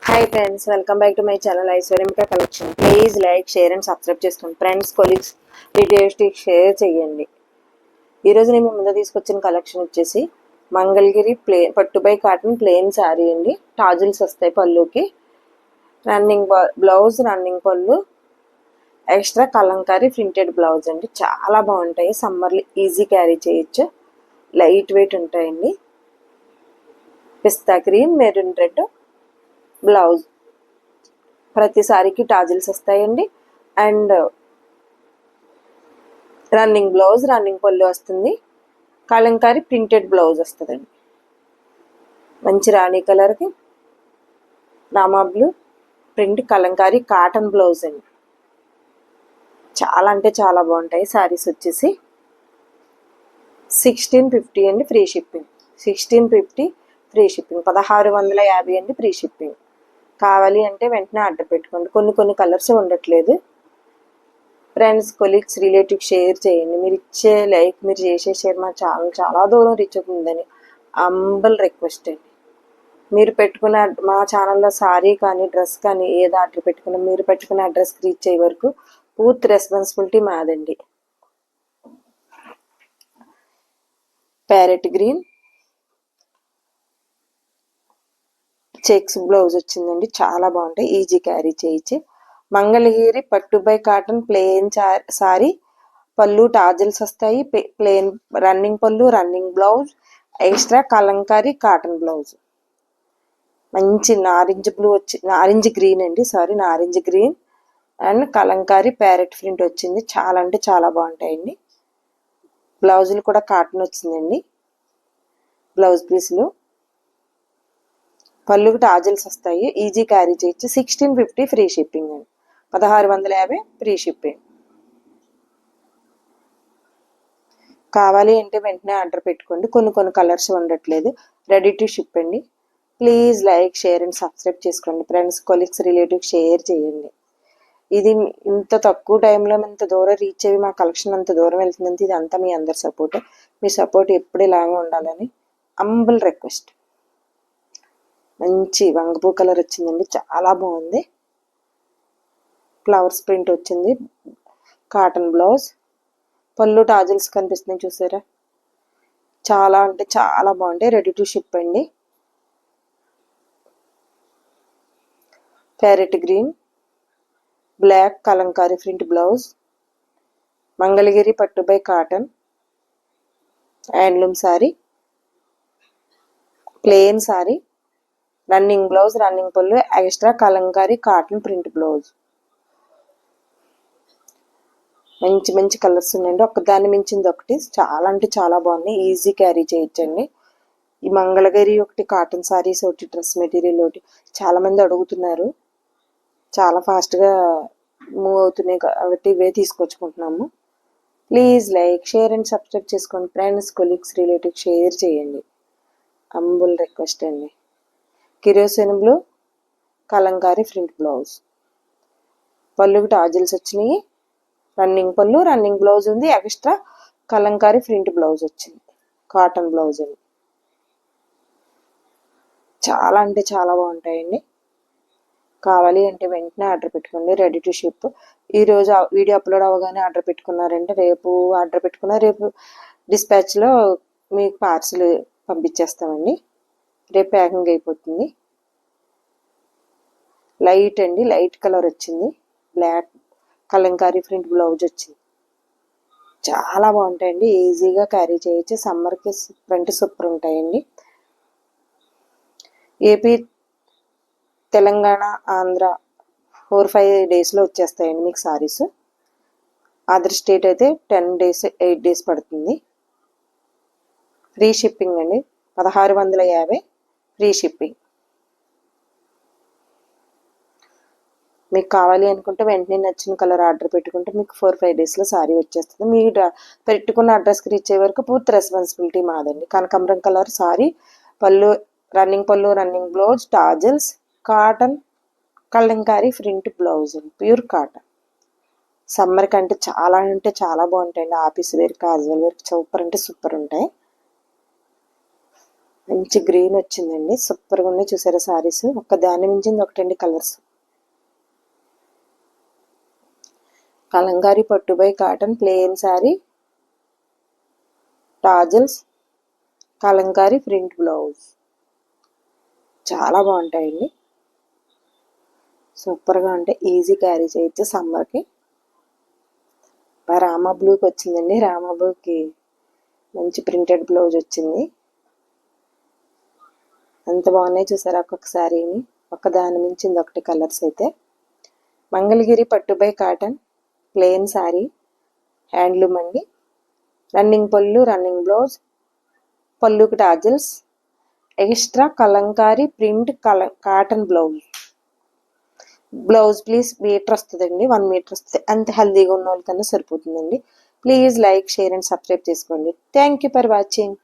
Hi friends, welcome back to my channel Aishwaryamika collection. Please like, share and subscribe చేసుకోండి. Friends, colleagues, రిలేటివ్స్కి share చేయండి. ఈరోజు నేను ముందు తీసుకొచ్చిన కలెక్షన్ వచ్చేసి మంగళగిరి పట్టుబై కాటన్ ప్లెయిన్ శారీ అండి. టాజిల్స్ వస్తాయి పళ్ళుకి, రన్నింగ్ బ్లౌజ్, రన్నింగ్ పళ్ళు, ఎక్స్ట్రా కలంకారీ ప్రింటెడ్ బ్లౌజ్ అండి. చాలా బాగుంటాయి. సమ్మర్లో ఈజీ క్యారీ చేయొచ్చు. లైట్ వెయిట్ ఉంటాయండి. పిస్తా గ్రీన్, మెరూన్ రెడ్ బ్లౌజ్. ప్రతిసారికి టాజిల్స్ వస్తాయండి. అండ్ రన్నింగ్ బ్లౌజ్, రన్నింగ్ పళ్ళు వస్తుంది. కలంకారీ ప్రింటెడ్ బ్లౌజ్ వస్తుందండి. మంచి రాణి కలర్కి Rama blue print Kalamkari cotton blouse అండి. చాలా అంటే చాలా బాగుంటాయి. శారీస్ వచ్చేసి 1650 అండి, ఫ్రీ షిప్పింగ్. 1650 free shipping. 1650 అండి, ఫ్రీ షిప్పింగ్. కావాలి అంటే వెంటనే ఆర్డర్ పెట్టుకోండి. కొన్ని కలర్స్ ఉండట్లేదు. ఫ్రెండ్స్, కొలీగ్స్, రిలేటివ్స్ షేర్ చేయండి. మీరు ఇచ్చే లైక్, మీరు చేసే షేర్ మా ఛానల్ చాలా దూరం రీచ్ అవుతుందని అంబల్ రిక్వెస్ట్ అండి. మీరు పెట్టుకున్న మా ఛానల్లో సారీ కానీ డ్రెస్ కానీ ఏది ఆర్డర్ పెట్టుకున్నా మీరు పెట్టుకున్న అడ్రస్కి రీచ్ అయ్యే వరకు పూర్తి రెస్పాన్సిబిలిటీ మాదండి. ప్యారెట్ గ్రీన్ చెక్స్ బ్లౌజ్ వచ్చిందండి. చాలా బాగుంటాయి. ఈజీ క్యారీ చేయొచ్చు. మంగళగిరి పట్టుబై కాటన్ ప్లెయిన్ సారీ. పళ్ళు టాజిల్స్ వస్తాయి. ప్లెయిన్ రన్నింగ్ పళ్ళు, running blouse, extra kalamkari cotton blouse. మంచి నారింజ బ్లూ నారింజ గ్రీన్ అండి, నారింజ green and kalamkari parrot print వచ్చింది. చాలా అంటే చాలా బాగుంటాయండి. బ్లౌజులు కూడా కాటన్ వచ్చిందండి. బ్లౌజ్ పీసులు, పళ్ళుకి టాజిల్స్ వస్తాయి. ఈజీ క్యారీ చేయొచ్చు. 1650 ఫ్రీ షిప్పింగ్ అండి. 1650 ఫ్రీ షిప్పింగ్. కావాలి అంటే వెంటనే ఆర్డర్ పెట్టుకోండి. కొన్ని కలర్స్ ఉండట్లేదు. రెడీ టు షిప్ అండి. Please like, share and subscribe చేసుకోండి. ఫ్రెండ్స్, కొలీగ్స్, రిలేటివ్స్ షేర్ చేయండి. ఇది ఇంత తక్కువ టైంలో ఇంత దూరం రీచ్ అయ్యి మా కలెక్షన్ అంత దూరం వెళ్తుందంటే ఇది అంతా మీ అందరి సపోర్ట్. మీ సపోర్ట్ ఎప్పుడు ఇలాగే ఉండాలని అంబుల్ రిక్వెస్ట్. మంచి వంగపూ కలర్ వచ్చిందండి. చాలా బాగుంది. ఫ్లవర్స్ ప్రింట్ వచ్చింది. Cotton blouse. పళ్ళు టాజిల్స్ కనిపిస్తున్నాయి చూసారా. చాలా అంటే చాలా బాగుంటాయి. రెడీ టు షిప్ అండి. Parrot green black kalamkari print blouse. Mangalagiri పట్టుబై cotton handloom sari, plain sari, running blouse, running పళ్ళు, extra kalamkari cotton print blouse. మంచి మంచి కలర్స్ ఉన్నాయండి. ఒకదాన్ని మించింది ఒకటి. చాలా అంటే చాలా బాగున్నాయి. ఈజీ క్యారీ చేయొచ్చండి. ఈ మంగళగిరి ఒకటి కాటన్ సారీస్ ఒకటి డ్రెస్ మెటీరియల్ ఒకటి చాలా మంది అడుగుతున్నారు. చాలా ఫాస్ట్గా మూవ్ అవుతున్నాయి కాబట్టి ఇవే తీసుకొచ్చుకుంటున్నాము. Please like, share and subscribe చేసుకోండి. ఫ్రెండ్స్, కొలీగ్స్, రిలేటివ్స్ షేర్ చేయండి. అంబుల్ రిక్వెస్ట్ అండి. Kerosene blue kalamkari print blouse. పళ్ళుకి టాజిల్స్ వచ్చినాయి. రన్నింగ్ పళ్ళు, రన్నింగ్ బ్లౌజ్ ఉంది. ఎక్స్ట్రా కలంకారీ ప్రింట్ బ్లౌజ్ వచ్చింది. కాటన్ బ్లౌజ్ అండి. చాలా అంటే చాలా బాగుంటాయండి. కావాలి అంటే వెంటనే ఆర్డర్ పెట్టుకోండి. Ready to ship. ఈరోజు వీడియో అప్లోడ్ అవ్వగానే ఆర్డర్ పెట్టుకున్నారంటే రేపు ఆర్డర్ పెట్టుకున్నా రేపు డిస్పాచ్లో మీకు పార్సిల్ పంపించేస్తామండి. రేపు ప్యాకింగ్ అయిపోతుంది. లైట్ అండి, లైట్ కలర్ వచ్చింది. బ్లాక్ కలంకారీ ప్రింట్ బ్లౌజ్ వచ్చింది. చాలా బాగుంటాయండి. ఈజీగా క్యారీ చేయొచ్చు. సమ్మర్కి ఫ్రంట్ సూపర్ ఉంటాయండి. ఏపీ, తెలంగాణ, ఆంధ్ర 4-5 డేస్లో వచ్చేస్తాయండి మీకు సారీస్. అదర్ స్టేట్ అయితే 10 డేస్ 8 డేస్ పడుతుంది. ఫ్రీ షిప్పింగ్ అండి. 1650 ఫ్రీ షిప్పింగ్. మీకు కావాలి అనుకుంటే వెంటనే నచ్చిన కలర్ ఆర్డర్ పెట్టుకుంటే మీకు 4-5 డేస్లో సారీ వచ్చేస్తుంది. మీరు పెట్టుకున్న అడ్రస్కి రీచ్ అయ్యే వరకు పూర్తి రెస్పాన్సిబిలిటీ మాదండి. కనకాంబరం కలర్ సారీ, పళ్ళు రన్నింగ్ పళ్ళు, running blouse, tassels, cotton kalamkari print blouse, pure cotton. Summer కంటే చాలా బాగుంటాయండి. Office wear, casual wear super అంటే సూపర్ ఉంటాయి. మంచి గ్రీన్ వచ్చిందండి, సూపర్గా ఉన్నాయి. చూసారా సారీస్, ఒక్క దాన్ని మించింది ఒకటండి కలర్స్. కలంకారీ పట్టు by cotton plain sari, tassels, Kalamkari print blouse. చాలా బాగుంటాయండి, సూపర్గా ఉంటాయి. ఈజీ క్యారీ చేయొచ్చు సమ్మర్కి. రామా బ్లూకి వచ్చిందండి, రామా బ్లూకి మంచి ప్రింటెడ్ బ్లౌజ్ వచ్చింది. అంత బాగున్నాయి చూసారా ఒక్కొక్క శారీని, ఒక దాని మించింది ఒకటి కలర్స్ అయితే. మంగళగిరి పట్టు by cotton plain sari, handloom అండి. రన్నింగ్ పళ్ళు, రన్నింగ్ బ్లౌజ్, పళ్ళుకి tassels, extra kalamkari print cotton blouse. Blouse please metre వస్తుందండి, 1 మీటర్ వస్తుంది. అంత హెల్దీగా ఉన్న వాళ్ళకన్నా సరిపోతుందండి. Please like, share and subscribe చేసుకోండి. Thank you for watching.